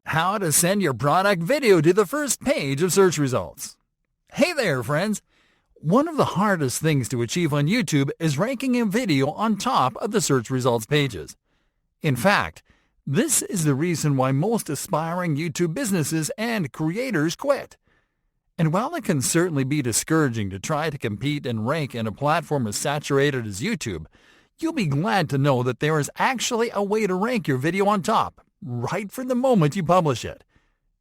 How to send your product video to the first page of search results. Hey there, friends! One of the hardest things to achieve on YouTube is ranking a video on top of the search results pages. In fact, this is the reason why most aspiring YouTube businesses and creators quit. And while it can certainly be discouraging to try to compete and rank in a platform as saturated as YouTube, you'll be glad to know that there is actually a way to rank your video on top, right from the moment you publish it.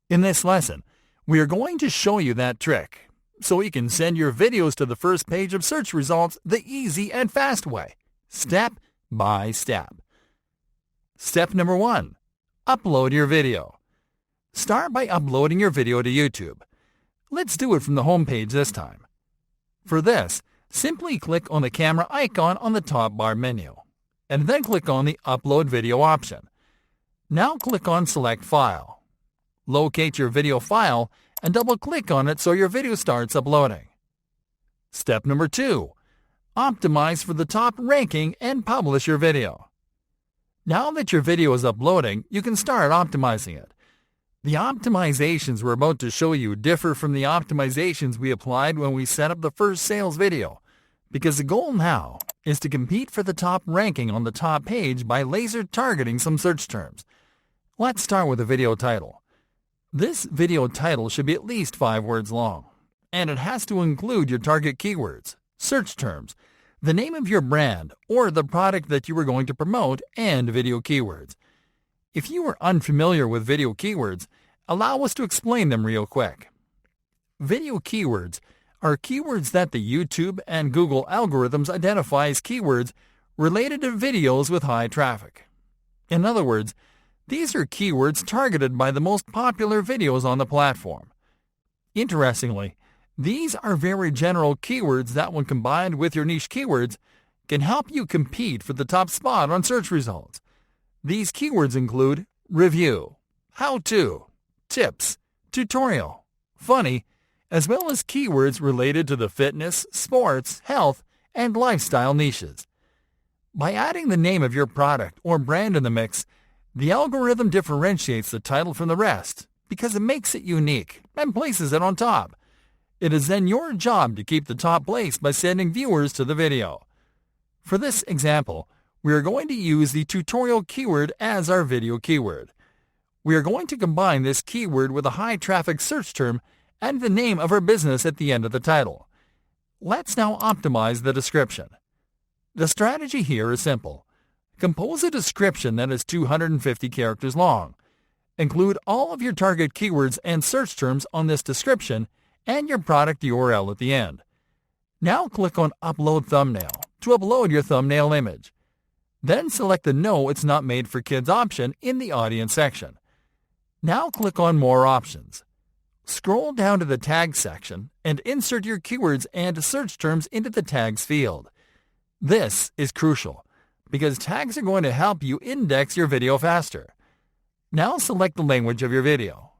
In this lesson, we are going to show you that trick, so you can send your videos to the first page of search results the easy and fast way, step by step. Step number 1. Upload your video. Start by uploading your video to YouTube. Let's do it from the home page this time. For this, simply click on the camera icon on the top bar menu, and then click on the Upload Video option. Now click on Select File. Locate your video file and double-click on it so your video starts uploading. Step number 2. Optimize for the top ranking and publish your video. Now that your video is uploading, you can start optimizing it. The optimizations we're about to show you differ from the optimizations we applied when we set up the first sales video, because the goal now is to compete for the top ranking on the top page by laser targeting some search terms. Let's start with the video title. This video title should be at least 5 words long, and it has to include your target keywords, search terms, the name of your brand or the product that you are going to promote, and video keywords. If you are unfamiliar with video keywords, allow us to explain them real quick. Video keywords are keywords that the YouTube and Google algorithms identify as keywords related to videos with high traffic. In other words, these are keywords targeted by the most popular videos on the platform. Interestingly, these are very general keywords that, when combined with your niche keywords, can help you compete for the top spot on search results. These keywords include review, how-to, tips, tutorial, funny, as well as keywords related to the fitness, sports, health, and lifestyle niches. By adding the name of your product or brand in the mix, the algorithm differentiates the title from the rest because it makes it unique and places it on top. It is then your job to keep the top place by sending viewers to the video. For this example, we are going to use the tutorial keyword as our video keyword. We are going to combine this keyword with a high-traffic search term and the name of our business at the end of the title. Let's now optimize the description. The strategy here is simple. Compose a description that is 250 characters long. Include all of your target keywords and search terms on this description and your product URL at the end. Now click on Upload Thumbnail to upload your thumbnail image. Then select the No It's Not Made for Kids option in the Audience section. Now click on More Options. Scroll down to the Tags section and insert your keywords and search terms into the Tags field. This is crucial because tags are going to help you index your video faster. Now select the language of your video.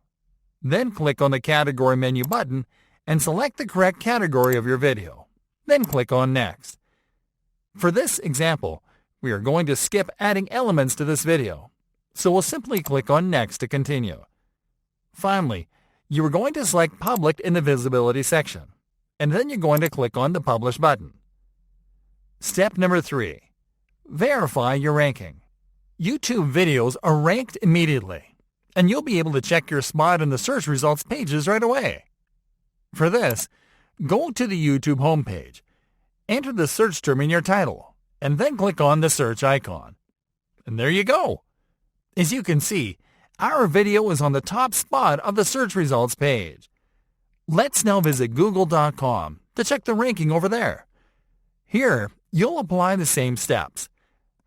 Then click on the Category menu button and select the correct category of your video. Then click on Next. For this example, we are going to skip adding elements to this video, so we'll simply click on Next to continue. Finally, you are going to select Public in the Visibility section, and then you're going to click on the Publish button. Step number 3. Verify your ranking. YouTube videos are ranked immediately, and you'll be able to check your spot in the search results pages right away. For this, go to the YouTube homepage, enter the search term in your title, and then click on the search icon. And there you go. As you can see, our video is on the top spot of the search results page. Let's now visit google.com to check the ranking over there. Here, you'll apply the same steps.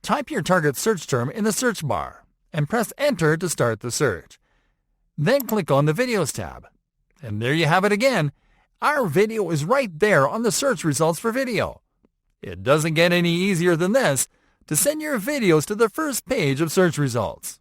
Type your target search term in the search bar and press Enter to start the search. Then click on the Videos tab. And there you have it again. Our video is right there on the search results for video. It doesn't get any easier than this to send your videos to the first page of search results.